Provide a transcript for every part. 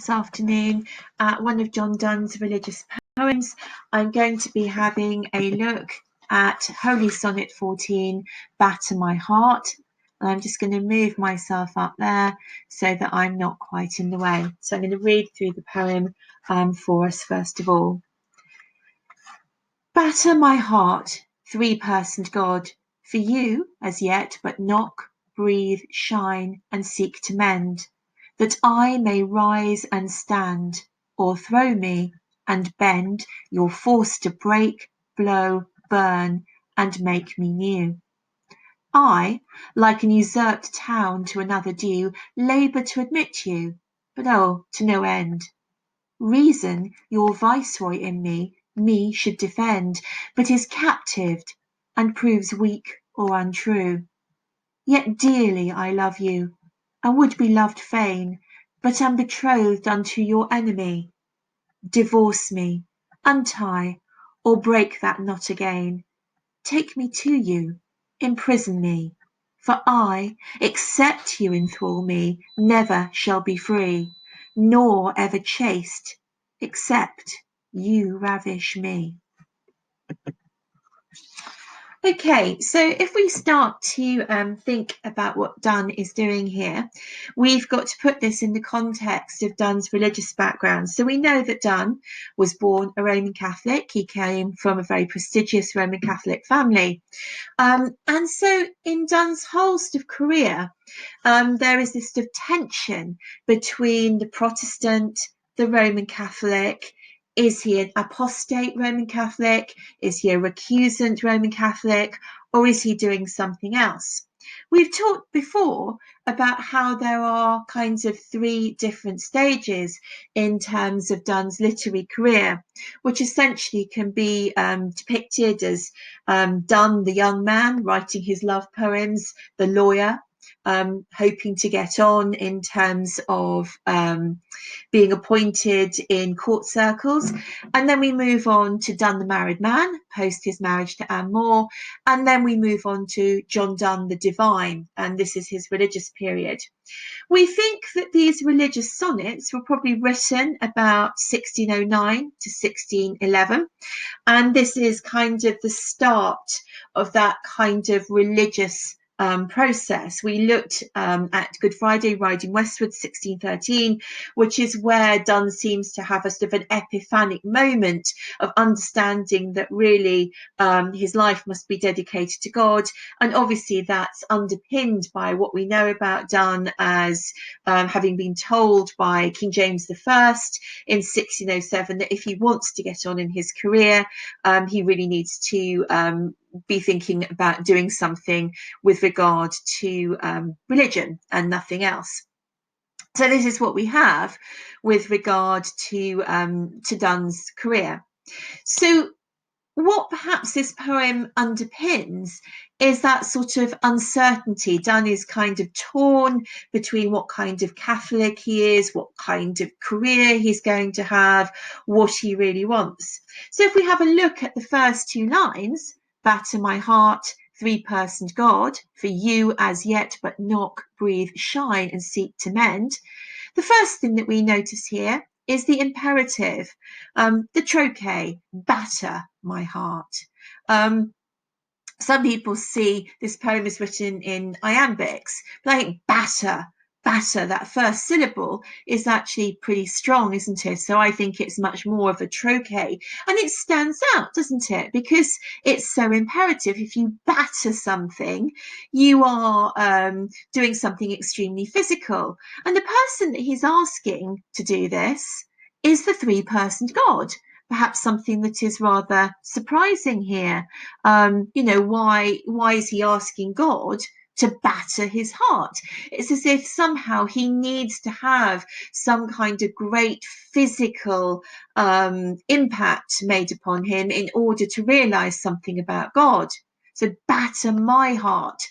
this afternoon at one of John Donne's religious poems. I'm going to be having a look at Holy Sonnet 14, Batter My Heart. And I'm just going to move myself up there so that I'm not quite in the way. So I'm going to read through the poem for us first of all. Batter my heart, three-personed God, for you as yet but knock, breathe, shine, and seek to mend, that I may rise and stand, or throw me and bend your force to break, blow, burn, and make me new. I, like an usurped town to another due, labour to admit you, but oh, to no end. Reason, your viceroy in me should defend, but is captived, and proves weak or untrue. Yet dearly I love you, and would be loved fain, but am betrothed unto your enemy. Divorce me, untie, or break that knot again. Take me to you, imprison me, for I, except you enthrall me, never shall be free, nor ever chaste, except you ravish me. Okay, so if we start to think about what Donne is doing here, we've got to put this in the context of Donne's religious background. So we know that Donne was born a Roman Catholic. He came from a very prestigious Roman Catholic family. And so in Donne's whole sort of career, there is this sort of tension between the Protestant, the Roman Catholic. Is he an apostate Roman Catholic? Is he a recusant Roman Catholic? Or is he doing something else? We've talked before about how there are kinds of three different stages in terms of Donne's literary career, which essentially can be depicted as Donne, the young man, writing his love poems, the lawyer, hoping to get on in terms of being appointed in court circles. And then we move on to Donne the married man, post his marriage to Anne More. And then we move on to John Donne the divine, and this is his religious period. We think that these religious sonnets were probably written about 1609 to 1611. And this is kind of the start of that kind of religious process. We looked at Good Friday, Riding Westward, 1613, which is where Donne seems to have a sort of an epiphanic moment of understanding that really his life must be dedicated to God. And obviously that's underpinned by what we know about Donne as having been told by King James I in 1607 that if he wants to get on in his career, he really needs to be thinking about doing something with regard to religion and nothing else. So this is what we have with regard to Donne's career. So what perhaps this poem underpins is that sort of uncertainty. Donne is kind of torn between what kind of Catholic he is, what kind of career he's going to have, what he really wants. So if we have a look at the first two lines, batter my heart, three-personed God, for you as yet but knock, breathe, shine, and seek to mend. The first thing that we notice here is the imperative, the trochee, batter my heart. Some people see this poem is written in iambics, but I think batter, that first syllable is actually pretty strong, isn't it? So I think it's much more of a trochee. And it stands out, doesn't it? Because it's so imperative. If you batter something, you are doing something extremely physical. And the person that he's asking to do this is the three-personed God. Perhaps something that is rather surprising here. Why is he asking God to batter his heart? It's as if somehow he needs to have some kind of great physical impact made upon him in order to realize something about God. So batter my heart,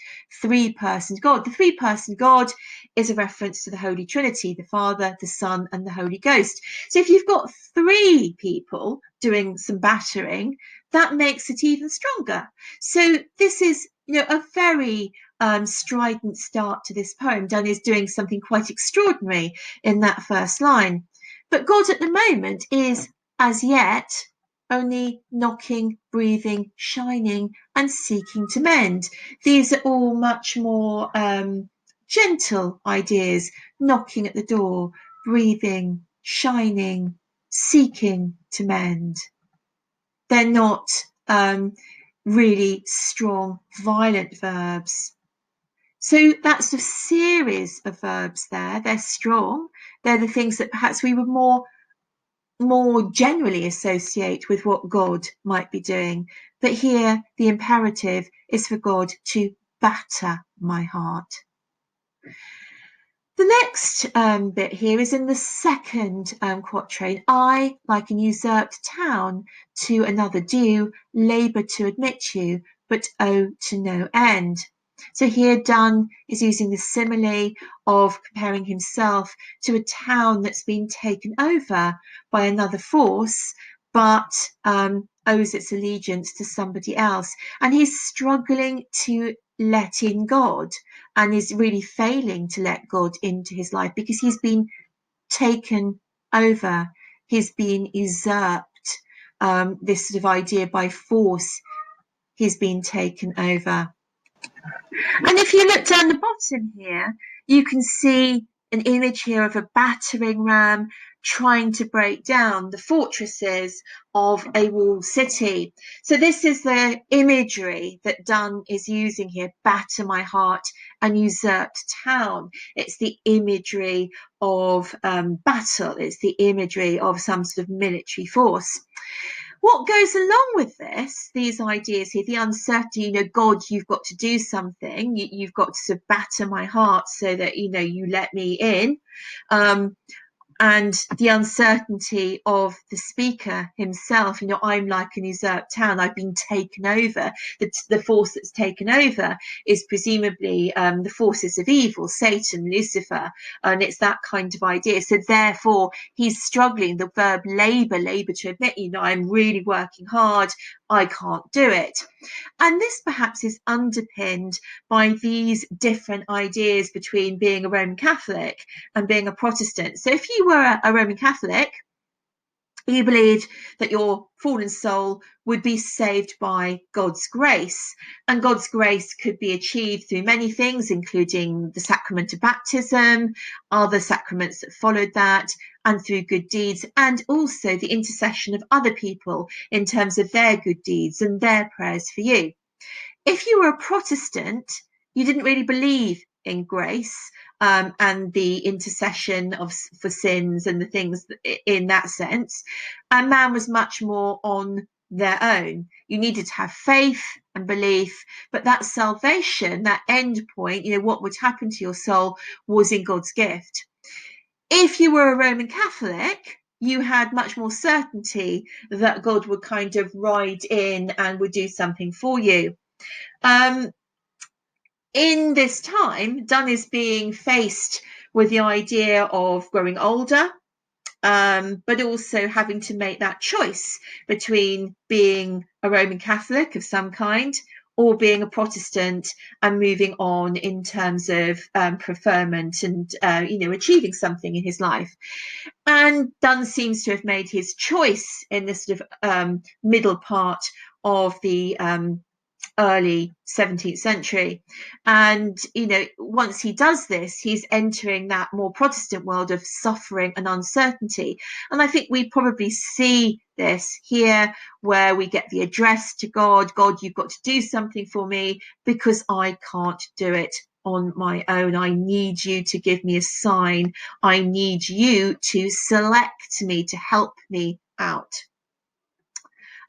three-personed God. The three-personed God is a reference to the Holy Trinity, the Father, the Son, and the Holy Ghost. So if you've got three people doing some battering, that makes it even stronger. So this is, a very strident start to this poem. Donne is doing something quite extraordinary in that first line. But God at the moment is, as yet, only knocking, breathing, shining, and seeking to mend. These are all much more gentle ideas: knocking at the door, breathing, shining, seeking to mend. They're not really strong, violent verbs. So that's a series of verbs there. They're strong. They're the things that perhaps we would more generally associate with what God might be doing. But here, the imperative is for God to batter my heart. The next bit here is in the second quatrain. I, like an usurped town, to another do, labour to admit you, but owe to no end. So here Donne is using the simile of comparing himself to a town that's been taken over by another force, but owes its allegiance to somebody else. And he's struggling to let in God, and is really failing to let God into his life because he's been taken over. He's been usurped. This sort of idea by force, he's been taken over. And if you look down the bottom here, you can see an image here of a battering ram trying to break down the fortresses of a walled city. So this is the imagery that Donne is using here: batter my heart and usurped town. It's the imagery of battle. It's the imagery of some sort of military force. What goes along with this, these ideas here, the uncertainty, God, you've got to do something, you've got to batter my heart so that, you let me in. And the uncertainty of the speaker himself, I'm like an usurped town, I've been taken over. The force that's taken over is presumably the forces of evil, Satan, Lucifer, and it's that kind of idea. So therefore, he's struggling. The verb labour to admit, I'm really working hard, I can't do it. And this perhaps is underpinned by these different ideas between being a Roman Catholic and being a Protestant. So if you were a Roman Catholic, you believed that your fallen soul would be saved by God's grace. And God's grace could be achieved through many things, including the sacrament of baptism, other sacraments that followed that, and through good deeds, and also the intercession of other people in terms of their good deeds and their prayers for you. If you were a Protestant, you didn't really believe in grace and the intercession for sins and the things in that sense. And man was much more on their own. You needed to have faith and belief, but that salvation, that end point, what would happen to your soul, was in God's gift. If you were a Roman Catholic, you had much more certainty that God would kind of ride in and would do something for you. In this time, Donne is being faced with the idea of growing older, but also having to make that choice between being a Roman Catholic of some kind or being a Protestant and moving on in terms of preferment and, achieving something in his life. And Donne seems to have made his choice in this sort of middle part of the early 17th century. And, once he does this, he's entering that more Protestant world of suffering and uncertainty. And I think we probably see this here, where we get the address to God: God, you've got to do something for me because I can't do it on my own. I need you to give me a sign. I need you to select me, to help me out.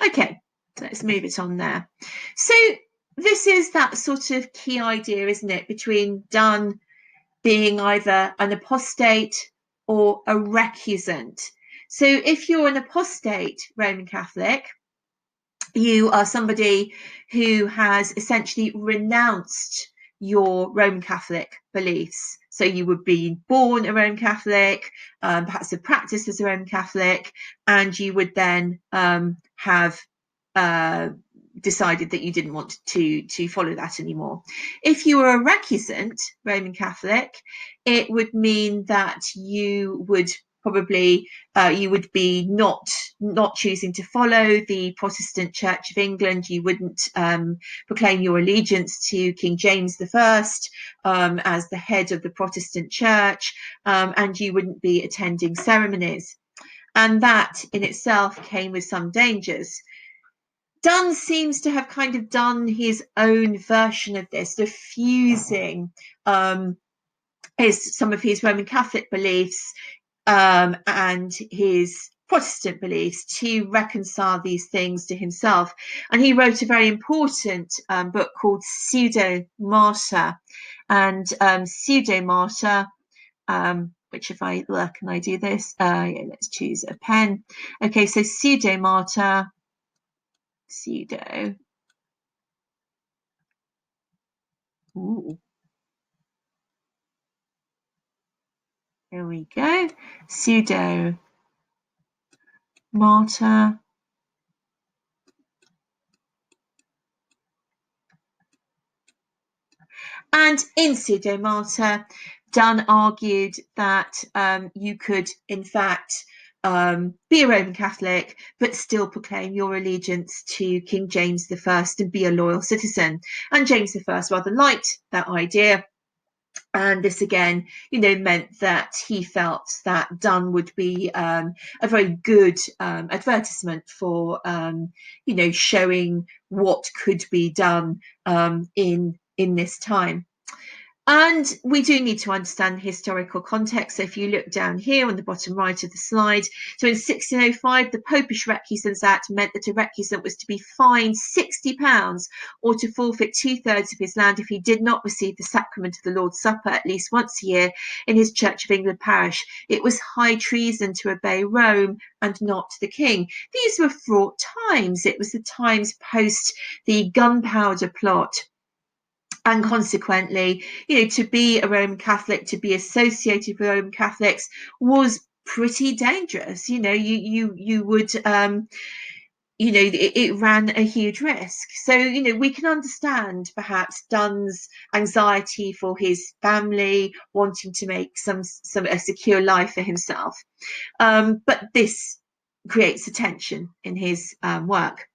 Okay, let's move it on there. So this is that sort of key idea, isn't it, between Donne being either an apostate or a recusant. So if you're an apostate Roman Catholic, you are somebody who has essentially renounced your Roman Catholic beliefs. So you would be born a Roman Catholic, perhaps have practiced as a Roman Catholic, and you would then have decided that you didn't want to follow that anymore. If you were a recusant Roman Catholic, it would mean that you would probably you would be not choosing to follow the Protestant Church of England. You wouldn't proclaim your allegiance to King James I as the head of the Protestant Church, and you wouldn't be attending ceremonies. And that in itself came with some dangers. Donne seems to have kind of done his own version of this, diffusing some of his Roman Catholic beliefs and his Protestant beliefs to reconcile these things to himself. And he wrote a very important book called Pseudo-Martyr. And Pseudo-Martyr, which if I look and I do this, let's choose a pen. Okay, so Pseudo-Martyr, pseudo. Ooh. Here we go. Pseudo-Martyr. And in Pseudo-Martyr, Donne argued that you could, in fact, be a Roman Catholic, but still proclaim your allegiance to King James I and be a loyal citizen. And James I rather liked that idea. And this again, meant that he felt that Donne would be a very good advertisement for, showing what could be done in this time. And we do need to understand the historical context. So if you look down here on the bottom right of the slide, so in 1605, the Popish Recusants Act meant that a recusant was to be fined £60 or to forfeit 2/3 of his land if he did not receive the sacrament of the Lord's Supper at least once a year in his Church of England parish. It was high treason to obey Rome and not the king. These were fraught times. It was the times post the gunpowder plot. And consequently, to be a Roman Catholic, to be associated with Roman Catholics was pretty dangerous. You would, it ran a huge risk. So, we can understand perhaps Donne's anxiety for his family, wanting to make a secure life for himself. But this creates a tension in his work.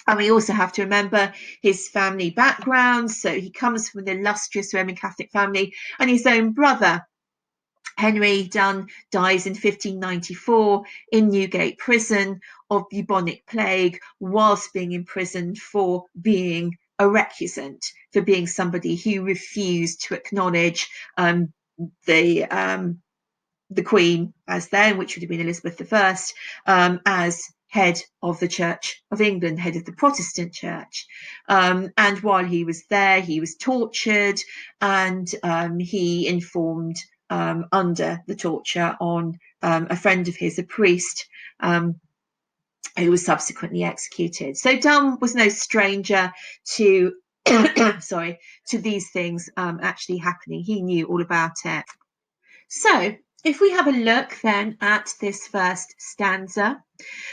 And we also have to remember his family background. So he comes from an illustrious Roman Catholic family, and his own brother, Henry Donne, dies in 1594 in Newgate Prison of bubonic plague whilst being imprisoned for being a recusant, for being somebody who refused to acknowledge the Queen as then, which would have been Elizabeth I, as head of the Church of England, head of the Protestant Church. And while he was there, he was tortured, and he informed under the torture on a friend of his, a priest, who was subsequently executed. So Donne was no stranger to to these things actually happening. He knew all about it. So if we have a look then at this first stanza,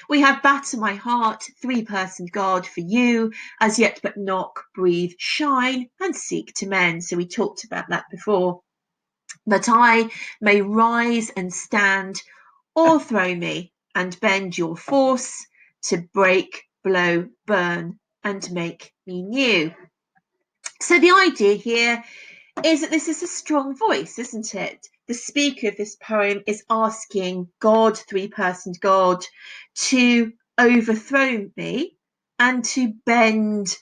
we have batter my heart, three-personed God for you, as yet but knock, breathe, shine, and seek to mend. So we talked about that before. That I may rise and stand, or throw me, and bend your force to break, blow, burn, and make me new. So the idea here is that this is a strong voice, isn't it? The speaker of this poem is asking God, three-personed God, to overthrow me and to bend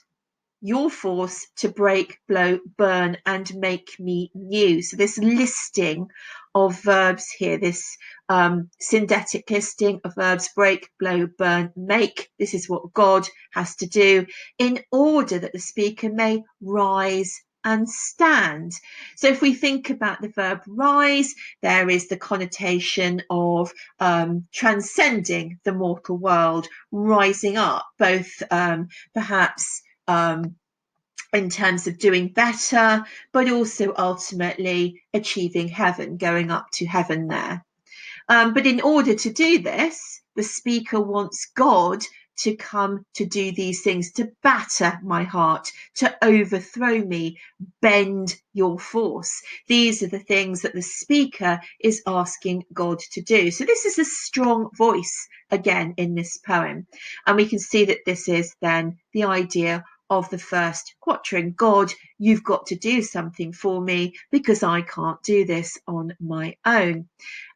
your force to break, blow, burn, and make me new. So this listing of verbs here, this syndetic listing of verbs, break, blow, burn, make. This is what God has to do in order that the speaker may rise and stand. So if we think about the verb rise, there is the connotation of transcending the mortal world, rising up, both perhaps in terms of doing better, but also ultimately achieving heaven, going up to heaven there. But in order to do this, the speaker wants God to come to do these things, to batter my heart, to overthrow me, bend your force. These are the things that the speaker is asking God to do. So this is a strong voice again in this poem. And we can see that this is then the idea of the first quatrain. God, you've got to do something for me because I can't do this on my own.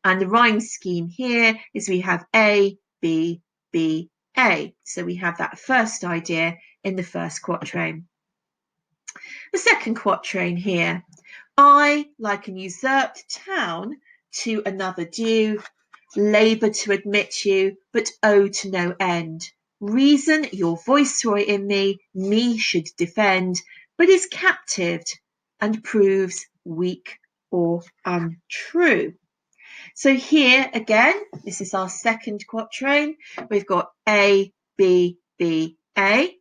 And the rhyme scheme here is we have A, B, B, A. So we have that first idea in the first quatrain. The second quatrain here, I, like an usurped town, to another due, labour to admit you, but owe to no end. Reason, your viceroy in me should defend, but is captived and proves weak or untrue. So here again, this is our second quatrain. We've got A, B, B, A.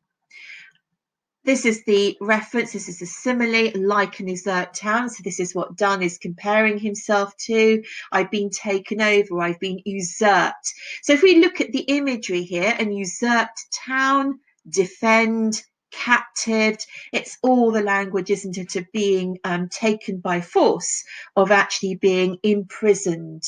This is the reference, this is a simile, like an usurped town. So this is what Donne is comparing himself to. I've been taken over, I've been usurped. So if we look at the imagery here, an usurped town, defend, captived, it's all the language, isn't it, of being taken by force, of actually being imprisoned,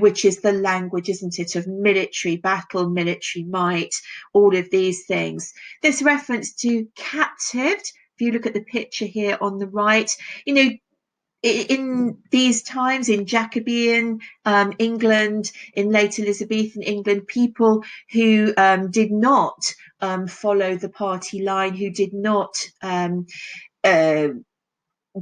which is the language, isn't it, of military battle, military might, all of these things. This reference to captived, if you look at the picture here on the right, in these times, in Jacobean England, in late Elizabethan England, people who did not follow the party line, who did not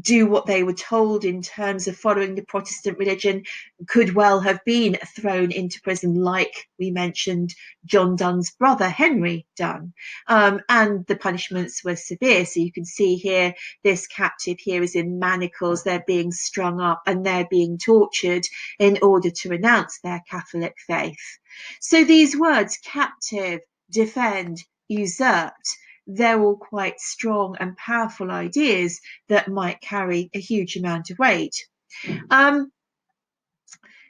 do what they were told in terms of following the Protestant religion, could well have been thrown into prison, like we mentioned John Donne's brother, Henry Donne. And the punishments were severe. So you can see here, this captive here is in manacles, they're being strung up and they're being tortured in order to renounce their Catholic faith. So these words, captive, defend, usurped, they're all quite strong and powerful ideas that might carry a huge amount of weight. If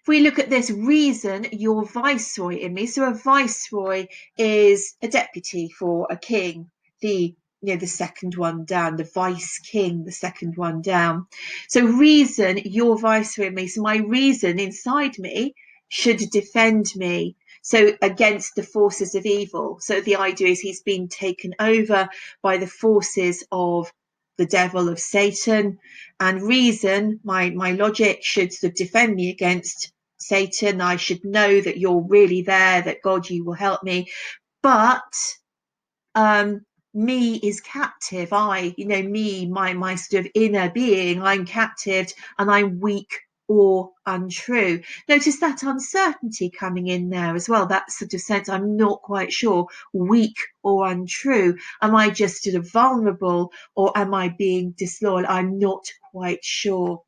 we look at this, reason, your viceroy in me. So a viceroy is a deputy for a king, the second one down, the vice king, the second one down. So reason, your viceroy in me. So my reason inside me should defend me. So against the forces of evil. So the idea is he's been taken over by the forces of the devil, of Satan, and reason, my logic should sort of defend me against Satan. I should know that you're really there, that God, you will help me. But me is captive. Me, my sort of inner being, I'm captive and I'm weak or untrue. Notice that uncertainty coming in there as well, that sort of sense, I'm not quite sure, weak or untrue. Am I just sort of vulnerable, or am I being disloyal? I'm not quite sure.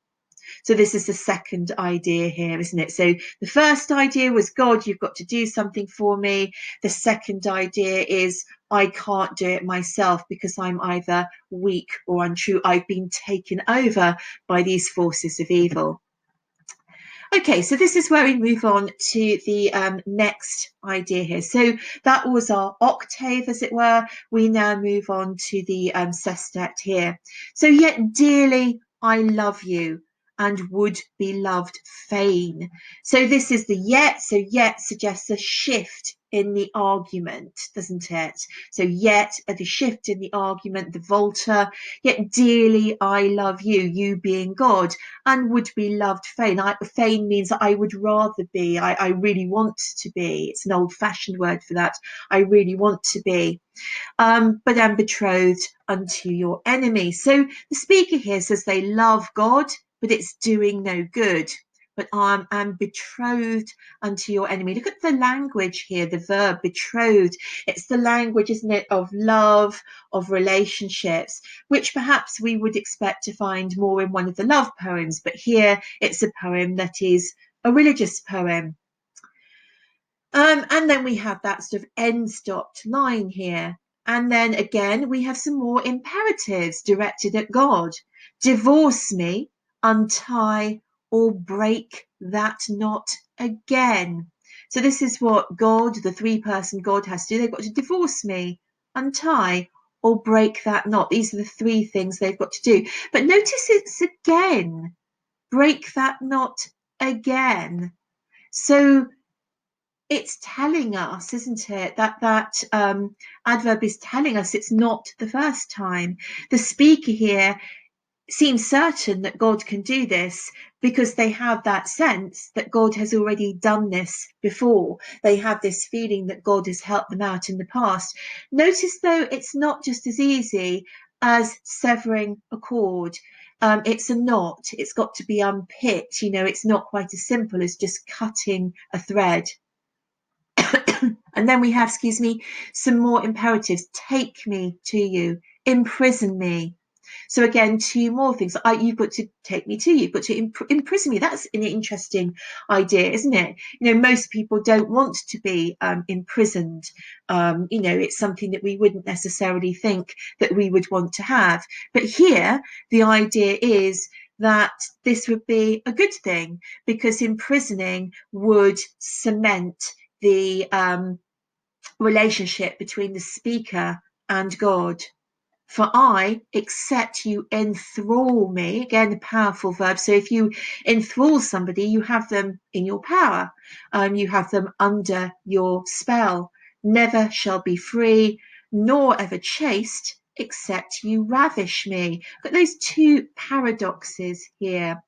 So this is the second idea here, isn't it? So the first idea was, God, you've got to do something for me. The second idea is, I can't do it myself because I'm either weak or untrue. I've been taken over by these forces of evil. Okay, so this is where we move on to the next idea here. So that was our octave, as it were. We now move on to the sestet here. So yet dearly I love you and would be loved fain. So this is the yet. So yet suggests a shift in the argument, doesn't it? So yet the shift in the argument, the volta, yet dearly I love you, you being God, and would be loved fain. Fain means that I would rather be, I really want to be. It's an old-fashioned word for that. I really want to be. But am betrothed unto your enemy. So the speaker here says they love God, but it's doing no good. But I am betrothed unto your enemy. Look at the language here, the verb betrothed. It's the language, isn't it, of love, of relationships, which perhaps we would expect to find more in one of the love poems. But here it's a poem that is a religious poem. And then we have that sort of end stopped line here. And then again, we have some more imperatives directed at God. Divorce me, untie, or break that knot again. So this is what God, the three-person God, has to do. They've got to divorce me, untie, or break that knot. These are the three things they've got to do. But notice it's again, break that knot again. So it's telling us, isn't it, that adverb is telling us it's not the first time. The speaker here seems certain that God can do this because they have that sense that God has already done this before. They have this feeling that God has helped them out in the past. Notice, though, it's not just as easy as severing a cord. It's a knot. It's got to be unpicked. It's not quite as simple as just cutting a thread. And then we have, some more imperatives. Take me to you, imprison me. So again, two more things. You've got to take me to you. You've got to imprison me. That's an interesting idea, isn't it? Most people don't want to be imprisoned. It's something that we wouldn't necessarily think that we would want to have. But here, the idea is that this would be a good thing because imprisoning would cement the relationship between the speaker and God. For except you enthrall me, again, a powerful verb. So if you enthrall somebody, you have them in your power. You have them under your spell. Never shall be free, nor ever chaste, except you ravish me. But those two paradoxes here.